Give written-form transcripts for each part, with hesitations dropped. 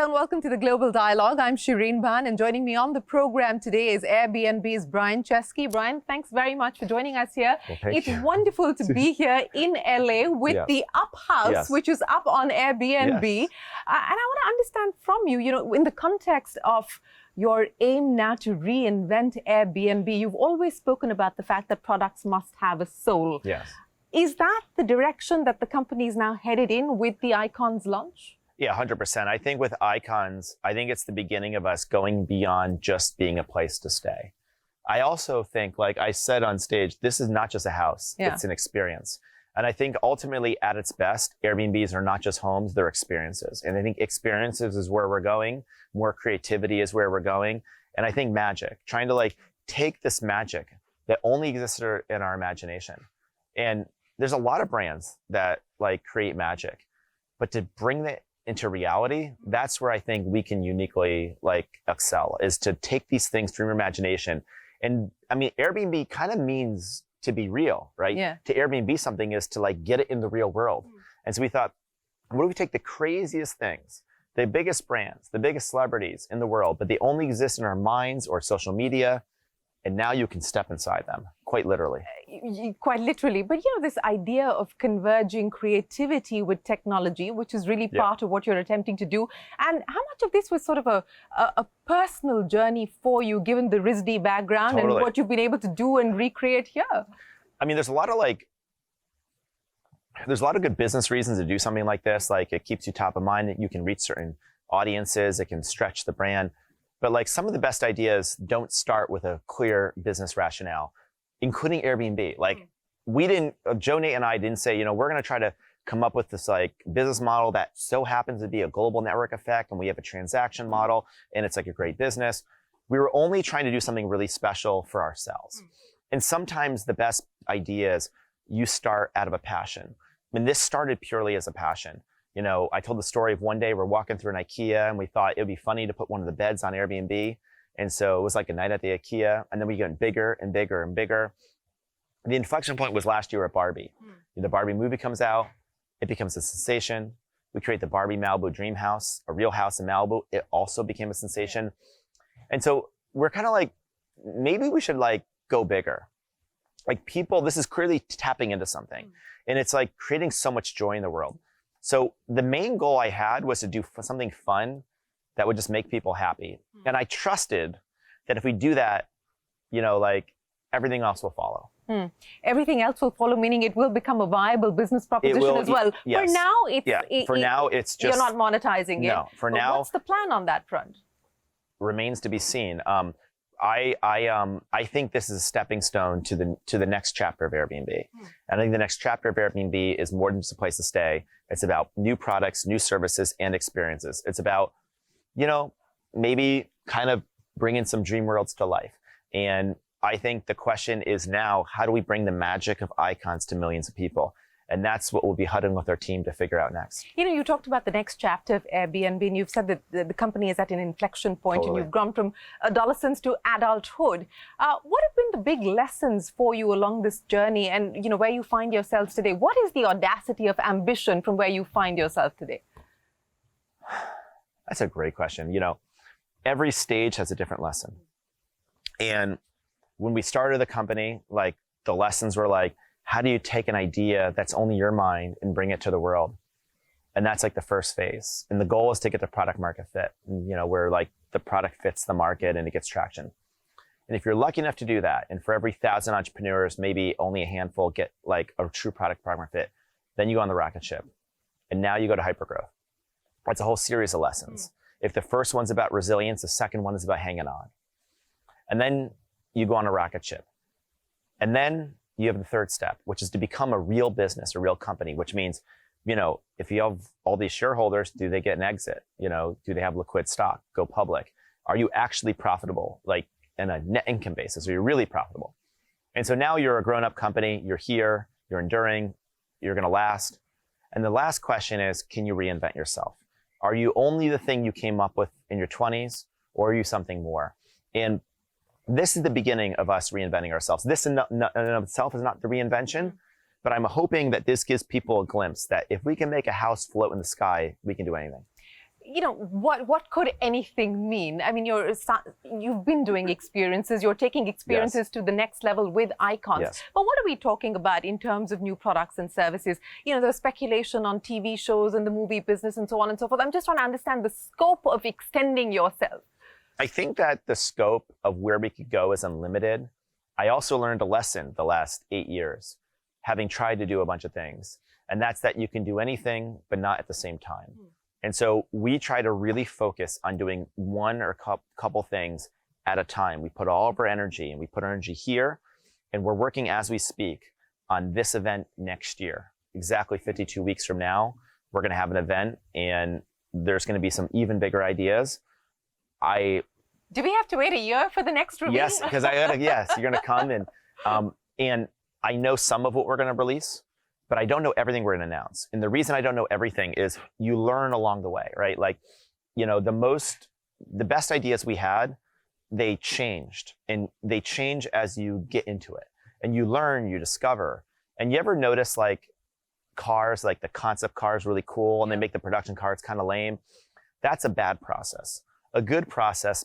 and welcome to the Global Dialogue. I'm Shereen, Bhan, and joining me on the program today is Airbnb's Brian Chesky. Brian, thanks very much for joining us here. Well, it's wonderful to be here in LA with the Up House, which is up on Airbnb. And I want to understand from you, in the context of your aim now to reinvent Airbnb, you've always spoken about the fact that products must have a soul. Yes. Is that the direction that the company is now headed in with the Icons launch? Yeah, 100%. I think with Icons, I think it's the beginning of us going beyond just being a place to stay. I also think, like I said on stage, this is not just a house, it's an experience. And I think ultimately at its best, Airbnbs are not just homes, they're experiences. And I think experiences is where we're going, more creativity is where we're going. And I think magic, trying to take this magic that only exists in our imagination. And there's a lot of brands that create magic, but to bring that into reality, that's where I think we can uniquely excel, is to take these things from your imagination. And I mean, Airbnb kind of means to be real, right? Yeah. To Airbnb something is to get it in the real world. And so we thought, what if we take the craziest things, the biggest brands, the biggest celebrities in the world, but they only exist in our minds or social media, and now you can step inside them, quite literally. Quite literally. But this idea of converging creativity with technology, which is really part of what you're attempting to do. And how much of this was sort of a personal journey for you, given the RISD background and what you've been able to do and recreate here? I mean, there's a lot of good business reasons to do something like this. It keeps you top of mind, that you can reach certain audiences, it can stretch the brand. But some of the best ideas don't start with a clear business rationale, including Airbnb. Joe, Nate, and I didn't say, we're going to try to come up with this business model that so happens to be a global network effect, and we have a transaction model, and it's a great business. We were only trying to do something really special for ourselves. And sometimes the best ideas, you start out of a passion. I mean, this started purely as a passion. I told the story of one day we're walking through an IKEA and we thought it would be funny to put one of the beds on Airbnb. And so it was like a night at the IKEA, and then we got bigger and bigger and bigger. The inflection point was last year at Barbie. The Barbie movie comes out, it becomes a sensation. We create the Barbie Malibu Dream House, a real house in Malibu. It also became a sensation. And so we're kind of maybe we should go bigger. People, this is clearly tapping into something. And it's creating so much joy in the world. So the main goal I had was to do something fun that would just make people happy. And I trusted that if we do that, everything else will follow. Everything else will follow, meaning it will become a viable business proposition as well. Yes. For now, it's just... You're not monetizing it. No, for now... What's the plan on that front? Remains to be seen. I think this is a stepping stone to the next chapter of Airbnb. And I think the next chapter of Airbnb is more than just a place to stay. It's about new products, new services, and experiences. It's about, maybe kind of bringing some dream worlds to life. And I think the question is now, how do we bring the magic of Icons to millions of people? And that's what we'll be huddling with our team to figure out next. You talked about the next chapter of Airbnb, and you've said that the company is at an inflection point, and you've gone from adolescence to adulthood. What have been the big lessons for you along this journey, and where you find yourselves today? What is the audacity of ambition from where you find yourself today? That's a great question. Every stage has a different lesson. And when we started the company, the lessons were how do you take an idea that's only your mind and bring it to the world? And that's the first phase. And the goal is to get the product market fit, where the product fits the market and it gets traction. And if you're lucky enough to do that, and for every 1,000 entrepreneurs, maybe only a handful get a true product market fit, then you go on the rocket ship. And now you go to hypergrowth. That's a whole series of lessons. If the first one's about resilience, the second one is about hanging on. And then you go on a rocket ship. And then you have the third step, which is to become a real business, a real company, which means, if you have all these shareholders, do they get an exit? Do they have liquid stock, go public? Are you actually profitable, in a net income basis? Are you really profitable? And so now you're a grown-up company, you're here, you're enduring, you're going to last. And the last question is, can you reinvent yourself? Are you only the thing you came up with in your 20s, or are you something more? And this is the beginning of us reinventing ourselves. This in and of itself is not the reinvention, but I'm hoping that this gives people a glimpse that if we can make a house float in the sky, we can do anything. what could anything mean? I mean, you've been doing experiences, you're taking experiences to the next level with icons. Yes. But what are we talking about in terms of new products and services? There's speculation on TV shows and the movie business and so on and so forth. I'm just trying to understand the scope of extending yourself. I think that the scope of where we could go is unlimited. I also learned a lesson the last 8 years, having tried to do a bunch of things. And that's that you can do anything, but not at the same time. And so we try to really focus on doing one or a couple things at a time. We put all of our energy, and we put our energy here, and we're working as we speak on this event next year. Exactly 52 weeks from now, we're going to have an event, and there's going to be some even bigger ideas. Do we have to wait a year for the next release? Yes, because yes, you're going to come and I know some of what we're going to release, but I don't know everything we're going to announce. And the reason I don't know everything is you learn along the way, right? Like, the best ideas we had, they changed, and they change as you get into it, and you learn, you discover. And you ever notice like cars, like the concept car is really cool and they make the production cars kind of lame? That's a bad process. A good process,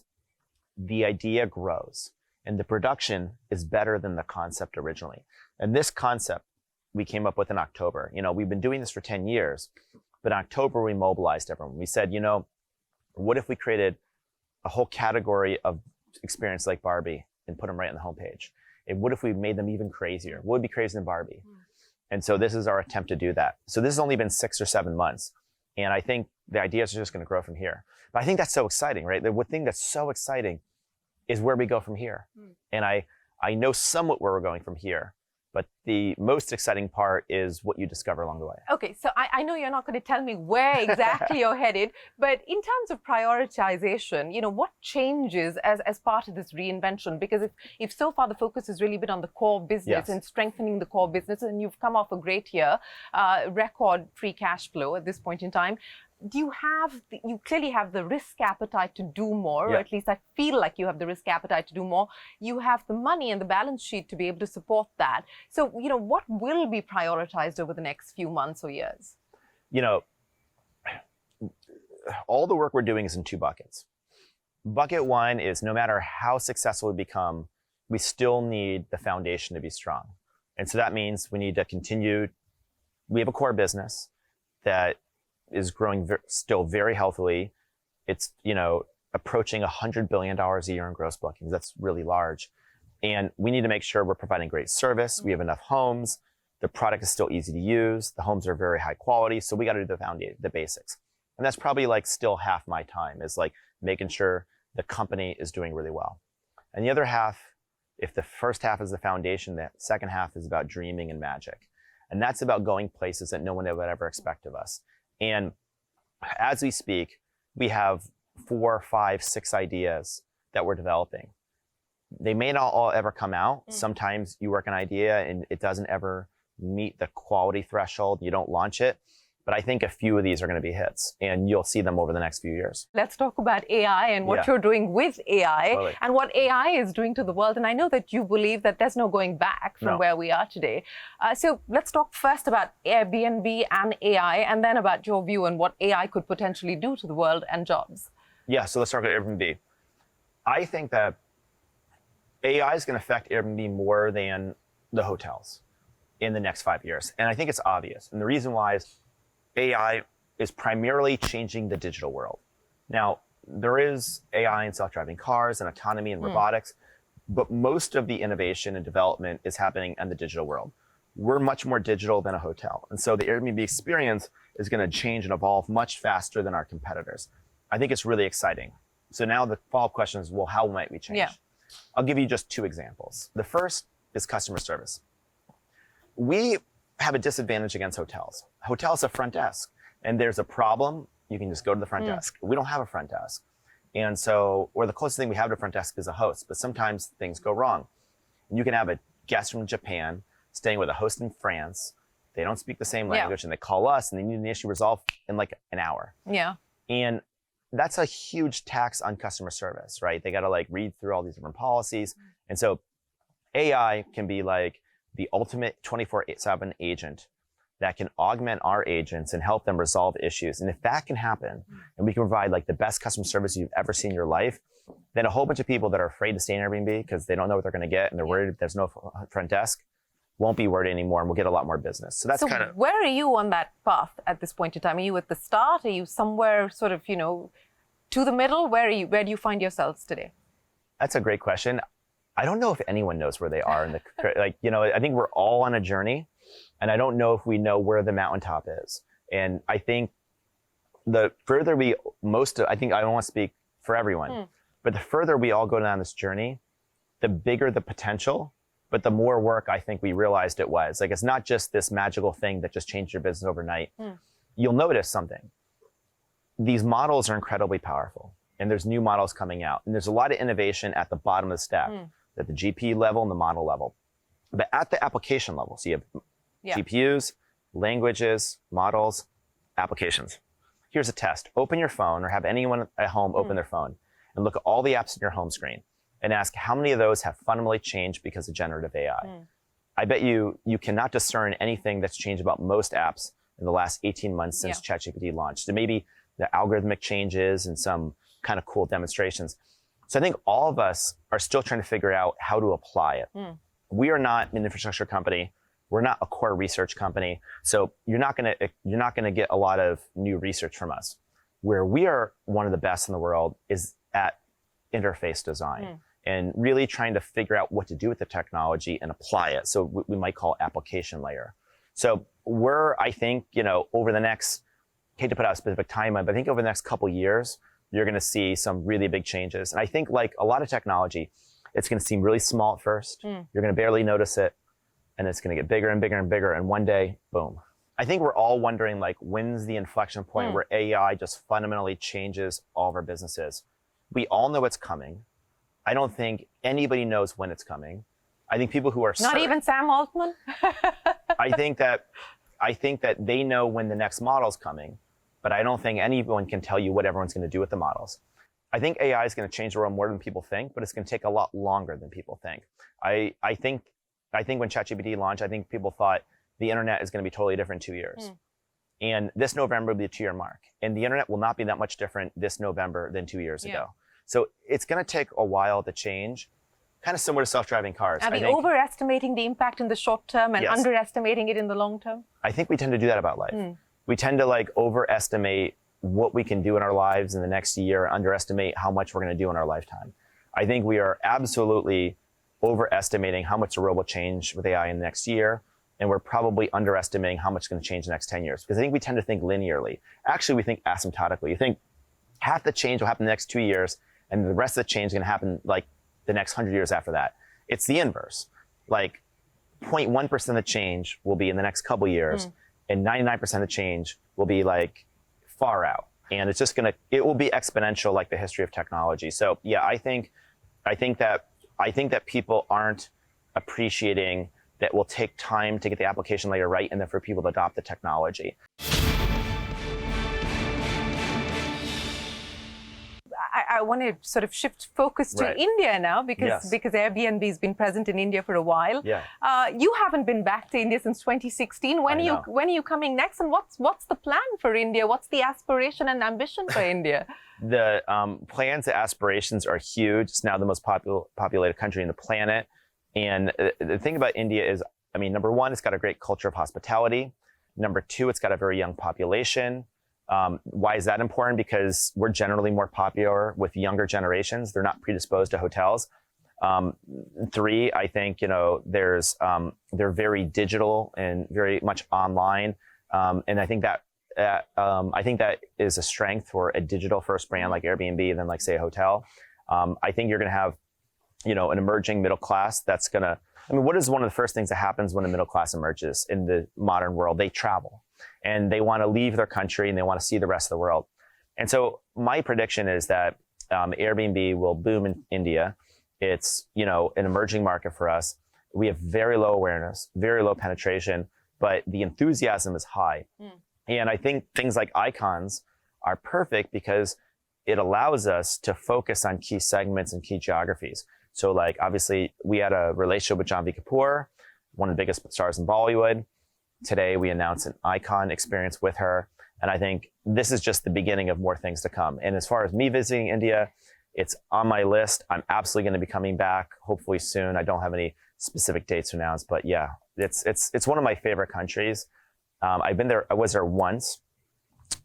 the idea grows and the production is better than the concept originally. And this concept we came up with in October. We've been doing this for 10 years, but in October we mobilized everyone. We said, what if we created a whole category of experience like Barbie and put them right on the homepage? And what if we made them even crazier? What would be crazier than Barbie? And so this is our attempt to do that. So this has only been 6 or 7 months. And I think the ideas are just going to grow from here. But I think that's so exciting, right? The thing that's so exciting is where we go from here. And I know somewhat where we're going from here. But the most exciting part is what you discover along the way. Okay, so I know you're not going to tell me where exactly you're headed, but in terms of prioritization, what changes as part of this reinvention? Because if so far the focus has really been on the core business and strengthening the core business, and you've come off a great year, record free cash flow at this point in time, you clearly have the risk appetite to do more, or at least I feel like you have the risk appetite to do more. You have the money and the balance sheet to be able to support that. So, what will be prioritized over the next few months or years? All the work we're doing is in 2 buckets. Bucket 1 is no matter how successful we become, we still need the foundation to be strong. And so that means we need to continue. We have a core business that is growing still very healthily. It's, approaching $100 billion a year in gross bookings. That's really large. And we need to make sure we're providing great service. We have enough homes. The product is still easy to use. The homes are very high quality. So we got to do the basics. And that's probably like still half my time is like making sure the company is doing really well. And the other half, if the first half is the foundation, the second half is about dreaming and magic. And that's about going places that no one would ever expect of us. And as we speak, we have 4, 5, 6 ideas that we're developing. They may not all ever come out. Sometimes you work an idea and it doesn't ever meet the quality threshold. You don't launch it. But I think a few of these are going to be hits, and you'll see them over the next few years. Let's talk about AI and what you're doing with AI and what AI is doing to the world. And I know that you believe that there's no going back from where we are today. So let's talk first about Airbnb and AI, and then about your view on what AI could potentially do to the world and jobs. Yeah, so let's talk about Airbnb. I think that AI is going to affect Airbnb more than the hotels in the next 5 years. And I think it's obvious. And the reason why is AI is primarily changing the digital world. Now, there is AI in self-driving cars and autonomy and robotics, but most of the innovation and development is happening in the digital world. We're much more digital than a hotel. And so the Airbnb experience is going to change and evolve much faster than our competitors. I think it's really exciting. So now the follow-up question is, well, how might we change? I'll give you just 2 examples. The first is customer service. We have a disadvantage against hotels. Hotels have front desk, and there's a problem, you can just go to the front desk. We don't have a front desk. And so, or the closest thing we have to a front desk is a host, but sometimes things go wrong. And you can have a guest from Japan staying with a host in France. They don't speak the same language, and they call us, and they need an issue resolved in like an hour. And that's a huge tax on customer service, right? They got to like read through all these different policies. And so AI can be like the ultimate 24/7 agent that can augment our agents and help them resolve issues. And if that can happen, and we can provide like the best customer service you've ever seen in your life, then a whole bunch of people that are afraid to stay in Airbnb because they don't know what they're going to get and they're worried there's no front desk won't be worried anymore, and we'll get a lot more business. So that's kind of... Where are you on that path at this point in time? Are you at the start? Are you somewhere sort of, to the middle? Where do you find yourselves today? That's a great question. I don't know if anyone knows where they are in the, I think we're all on a journey, and I don't know if we know where the mountaintop is. And I think the further I don't want to speak for everyone, but the further we all go down this journey, the bigger the potential, but the more work I think we realized it was. Like, it's not just this magical thing that just changed your business overnight. You'll notice something. These models are incredibly powerful, and there's new models coming out, and there's a lot of innovation at the bottom of the stack, at the GP level and the model level. But at the application level, so you have GPUs, languages, models, applications. Here's a test. Open your phone, or have anyone at home open their phone, and look at all the apps on your home screen and ask how many of those have fundamentally changed because of generative AI. I bet you cannot discern anything that's changed about most apps in the last 18 months since ChatGPT launched. So maybe the algorithmic changes and some kind of cool demonstrations. So I think all of us are still trying to figure out how to apply it. We are not an infrastructure company. We're not a core research company. So you're not gonna get a lot of new research from us. Where we are one of the best in the world is at interface design and really trying to figure out what to do with the technology and apply it. So we might call application layer. So I think, over the next, hate to put out a specific timeline, but I think over the next couple of years, you're going to see some really big changes. And I think, like a lot of technology, it's going to seem really small at first. You're going to barely notice it, and it's going to get bigger and bigger and bigger. And one day, boom. I think we're all wondering, like, when's the inflection point where AI just fundamentally changes all of our businesses? We all know it's coming. I don't think anybody knows when it's coming. I think people who are not even Sam Altman. I think that they know when the next model's coming, but I don't think anyone can tell you what everyone's going to do with the models. I think AI is going to change the world more than people think, but it's going to take a lot longer than people think. I think when ChatGPT launched, I think people thought the internet is going to be totally different in 2 years. And this November will be a 2-year mark. And the internet will not be that much different this November than 2 years ago. So it's going to take a while to change, kind of similar to self-driving cars. Are we overestimating the impact in the short term and underestimating it in the long term? I think we tend to do that about life. We tend to overestimate what we can do in our lives in the next year, underestimate how much we're going to do in our lifetime. I think we are absolutely overestimating how much the world will change with AI in the next year, and we're probably underestimating how much it's going to change in the next 10 years. Because I think we tend to think linearly. Actually, we think asymptotically. You think half the change will happen in the next 2 years, and the rest of the change is going to happen the next 100 years after that. It's the inverse. 0.1% of the change will be in the next couple years, and 99% of the change will be far out. And it's just it will be exponential, like the history of technology. So yeah, I think that people aren't appreciating that will take time to get the application layer right, and then for people to adopt the technology. I want to sort of shift focus to India now because Airbnb has been present in India for a while. You haven't been back to India since 2016. When are you coming next, and what's the plan for India? What's the aspiration and ambition for India? The plans and aspirations are huge. It's now the most populated country on the planet. And the thing about India is, number one, it's got a great culture of hospitality. Number two, it's got a very young population. Why is that important? Because we're generally more popular with younger generations. They're not predisposed to hotels. Three, I think, they're very digital and very much online. And I think that is a strength for a digital first brand like Airbnb than say a hotel. I think you're going to have, an emerging middle class that's going to, what is one of the first things that happens when a middle class emerges in the modern world? They travel. And they want to leave their country and they want to see the rest of the world. And so my prediction is that Airbnb will boom in India. It's, an emerging market for us. We have very low awareness, very low penetration, but the enthusiasm is high. And I think things like icons are perfect because it allows us to focus on key segments and key geographies. So obviously we had a relationship with Janhvi Kapoor, one of the biggest stars in Bollywood. today we announced an icon experience with her. And I think this is just the beginning of more things to come. And as far as me visiting India, it's on my list. I'm absolutely going to be coming back, hopefully soon. I don't have any specific dates to announce, but yeah, it's one of my favorite countries. I've been there. I was there once,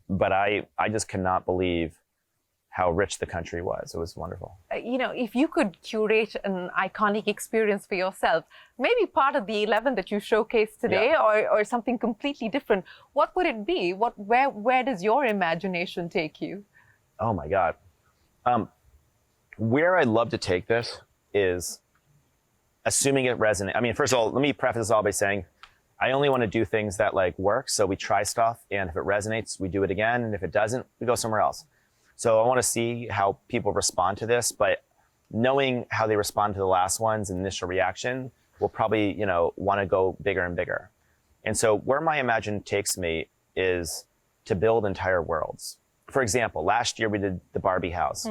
but I just cannot believe how rich the country was. It was wonderful. You know, if you could curate an iconic experience for yourself, maybe part of the 11 that you showcased today, or something completely different, what would it be? Where does your imagination take you? Oh my God. Where I'd love to take this is assuming it resonates. I mean, first of all, let me preface this all by saying, I only want to do things that like work. So we try stuff, and if it resonates, we do it again. And if it doesn't, we go somewhere else. So I want to see how people respond to this, but knowing how they respond to the last one's initial reaction, we'll probably, you know, want to go bigger and bigger. And so where my imagination takes me is to build entire worlds. For example, last year we did the Barbie house.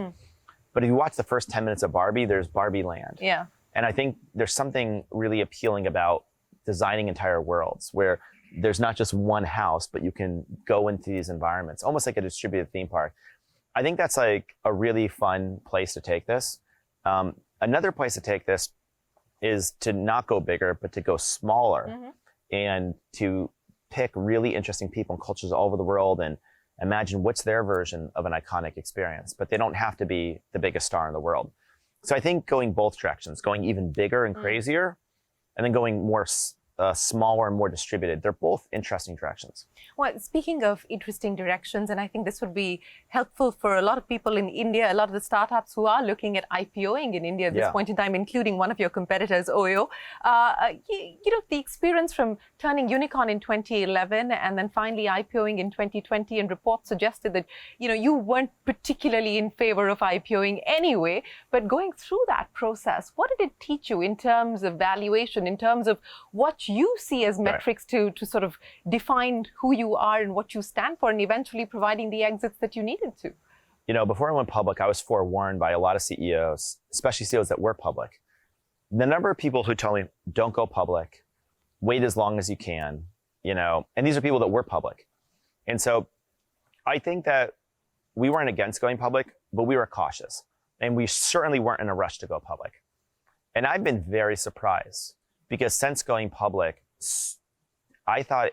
But if you watch the first 10 minutes of Barbie, there's Barbie land. Yeah. And I think there's something really appealing about designing entire worlds where there's not just one house, but you can go into these environments, almost like a distributed theme park. I think that's like a really fun place to take this. Another place to take this is to not go bigger, but to go smaller and to pick really interesting people and cultures all over the world and imagine what's their version of an iconic experience. But they don't have to be the biggest star in the world. So I think going both directions, going even bigger and crazier, and then going more smaller and more distributed. They're both interesting directions. Well, speaking of interesting directions, and I think this would be helpful for a lot of people in India, a lot of the startups who are looking at IPOing in India at this point in time, including one of your competitors, Oyo. You know, the experience from turning unicorn in 2011 and then finally IPOing in 2020, and reports suggested that, you know, you weren't particularly in favor of IPOing anyway, but going through that process, what did it teach you in terms of valuation, in terms of what you see as metrics to sort of define who you are and what you stand for, and eventually providing the exits that you needed to? You know, before I went public, I was forewarned by a lot of CEOs, especially CEOs that were public. The number of people who told me, don't go public, wait as long as you can, you know, and these are people that were public. And so I think that we weren't against going public, but we were cautious, and we certainly weren't in a rush to go public. And I've been very surprised because since going public, I thought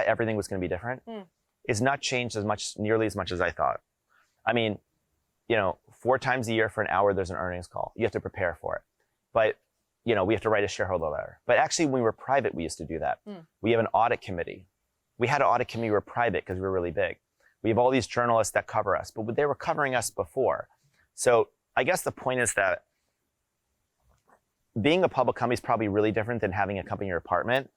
everything was going to be different. It's not changed nearly as much as I thought. I mean, you know, 4 times a year for an hour, there's an earnings call. You have to prepare for it. But, you know, we have to write a shareholder letter. But actually, when we were private, we used to do that. We have an audit committee. We had an audit committee. We were private because we were really big. We have all these journalists that cover us, but they were covering us before. So I guess the point is that being a public company is probably really different than having a company in your apartment.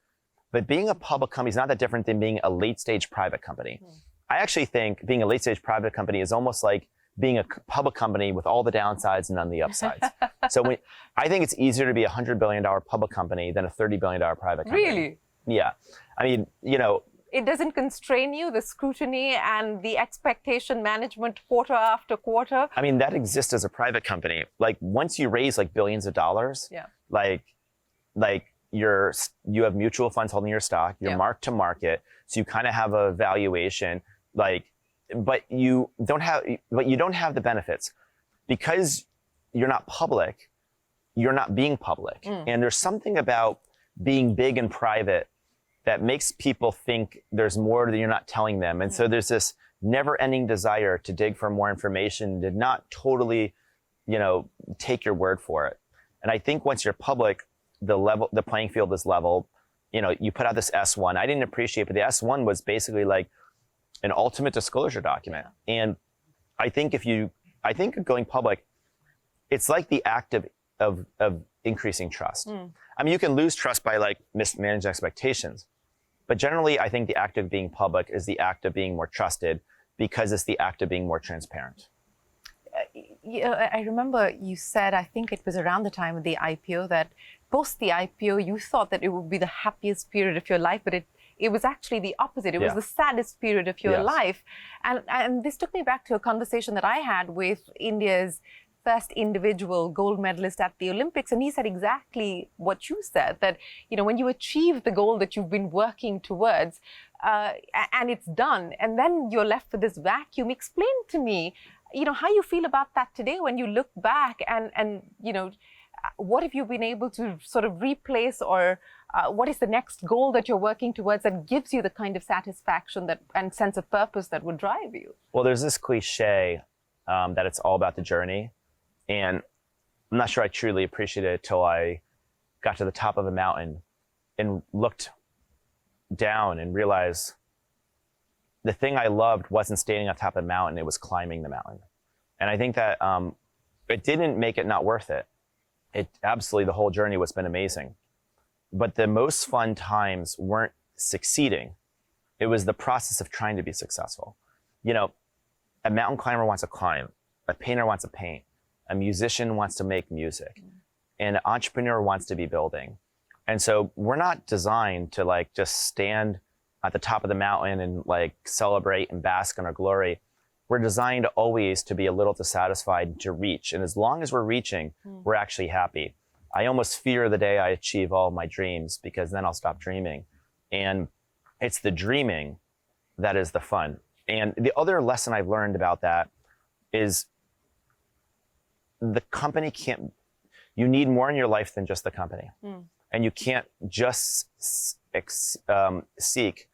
But being a public company is not that different than being a late-stage private company. I actually think being a late-stage private company is almost like being a public company with all the downsides and none of the upsides. So I think it's easier to be a $100 billion public company than a $30 billion private company. Really? Yeah. I mean, you know, it doesn't constrain you, the scrutiny and the expectation management quarter after quarter? I mean, that exists as a private company. Like once you raise like billions of dollars, like you have mutual funds holding your stock, you're marked to market. So you kind of have a valuation, like, but you don't have the benefits because you're not public. You're not being public. And there's something about being big and private that makes people think there's more that you're not telling them. And so there's this never-ending desire to dig for more information, to not totally, you know, take your word for it. And I think once you're public, the playing field is level. You know, you put out this S1. I didn't appreciate, but the S1 was basically like an ultimate disclosure document. And I think going public, it's like the act of increasing trust. I mean, you can lose trust by like mismanaged expectations, but generally I think the act of being public is the act of being more trusted because it's the act of being more transparent. I remember you said, I think it was around the time of the IPO, that post the IPO, you thought that it would be the happiest period of your life, but it was actually the opposite. It was the saddest period of your life. And this took me back to a conversation that I had with India's first individual gold medalist at the Olympics, and he said exactly what you said, that, when you achieve the goal that you've been working towards, and it's done, and then you're left with this vacuum. Explain to me, how you feel about that today when you look back, and what have you been able to sort of replace, or what is the next goal that you're working towards that gives you the kind of satisfaction and sense of purpose that would drive you? Well, there's this cliche that it's all about the journey. And I'm not sure I truly appreciated it till I got to the top of a mountain and looked down and realized the thing I loved wasn't standing on top of the mountain, it was climbing the mountain. And I think that it didn't make it not worth it. It absolutely, the whole journey has been amazing. But the most fun times weren't succeeding. It was the process of trying to be successful. A mountain climber wants to climb, a painter wants to paint, a musician wants to make music, and an entrepreneur wants to be building. And so we're not designed to just stand at the top of the mountain and celebrate and bask in our glory. We're designed always to be a little dissatisfied, to reach. And as long as we're reaching, we're actually happy. I almost fear the day I achieve all my dreams, because then I'll stop dreaming. And it's the dreaming that is the fun. And the other lesson I've learned about that is the company you need more in your life than just the company. And you can't just seek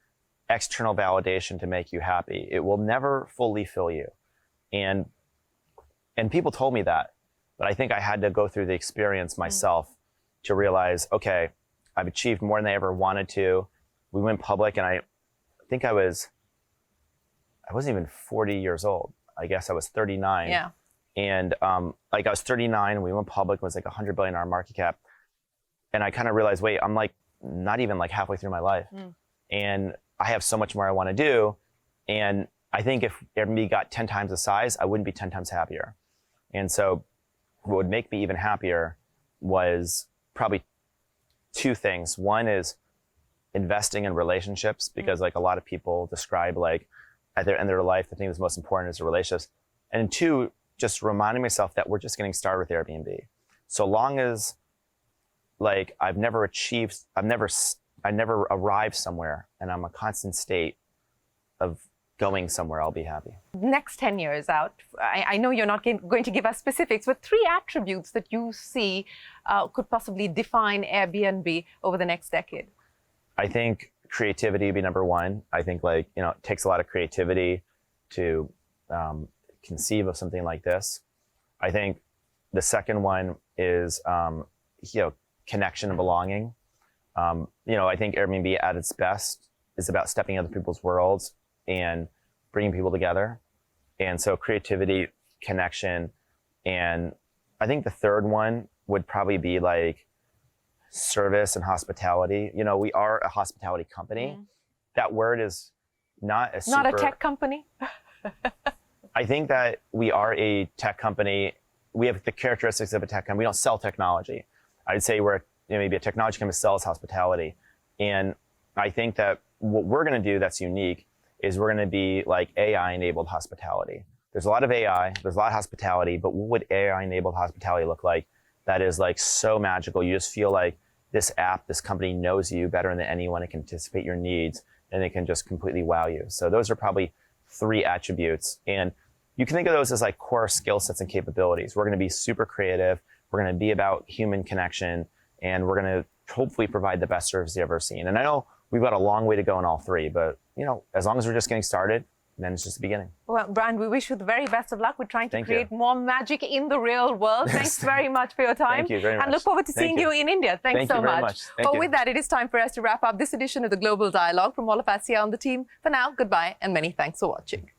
external validation to make you happy. It will never fully fill you. And people told me that, but I think I had to go through the experience myself to realize, okay, I've achieved more than I ever wanted to. We went public, and I think I wasn't even 40 years old. I guess I was 39. Yeah. And I was 39 and we went public, it was like $100 billion market cap. And I kind of realized, wait, I'm not even halfway through my life. And I have so much more I want to do. And I think if Airbnb got 10 times the size, I wouldn't be 10 times happier. And so what would make me even happier was probably two things. One is investing in relationships, because a lot of people describe at their end of their life, the thing that's most important is the relationships. And two, just reminding myself that we're just getting started with Airbnb. So long as I never arrived somewhere and I'm a constant state of going somewhere, I'll be happy. Next 10 years out, I know you're not going to give us specifics, but 3 attributes that you see could possibly define Airbnb over the next decade. I think creativity would be number one. I think it takes a lot of creativity to conceive of something like this. I think the second one is connection and belonging. I think Airbnb at its best is about stepping into other people's worlds and bringing people together. And so creativity, connection, and I think the third one would probably be service and hospitality. We are a hospitality company. That word is not a tech company. I think that we are a tech company. We have the characteristics of a tech company. We don't sell technology. I'd say we're maybe a technology company that sells hospitality. And I think that what we're going to do that's unique is we're going to be AI-enabled hospitality. There's a lot of AI, there's a lot of hospitality, but what would AI-enabled hospitality look like that is so magical? You just feel like this app, this company knows you better than anyone. It can anticipate your needs, and it can just completely wow you. So those are probably 3 attributes. And you can think of those as core skill sets and capabilities. We're going to be super creative. We're going to be about human connection, and we're going to hopefully provide the best service you've ever seen. And I know we've got a long way to go in all 3, but as long as we're just getting started, then it's just the beginning. Well, Bhan, we wish you the very best of luck. We're trying to create more magic in the real world. Thanks very much for your time. Thank you very much. And look forward to seeing you in India. Thanks so much. Well, with that, it is time for us to wrap up this edition of the Global Dialogue. From all of us here on the team, for now, goodbye and many thanks for watching.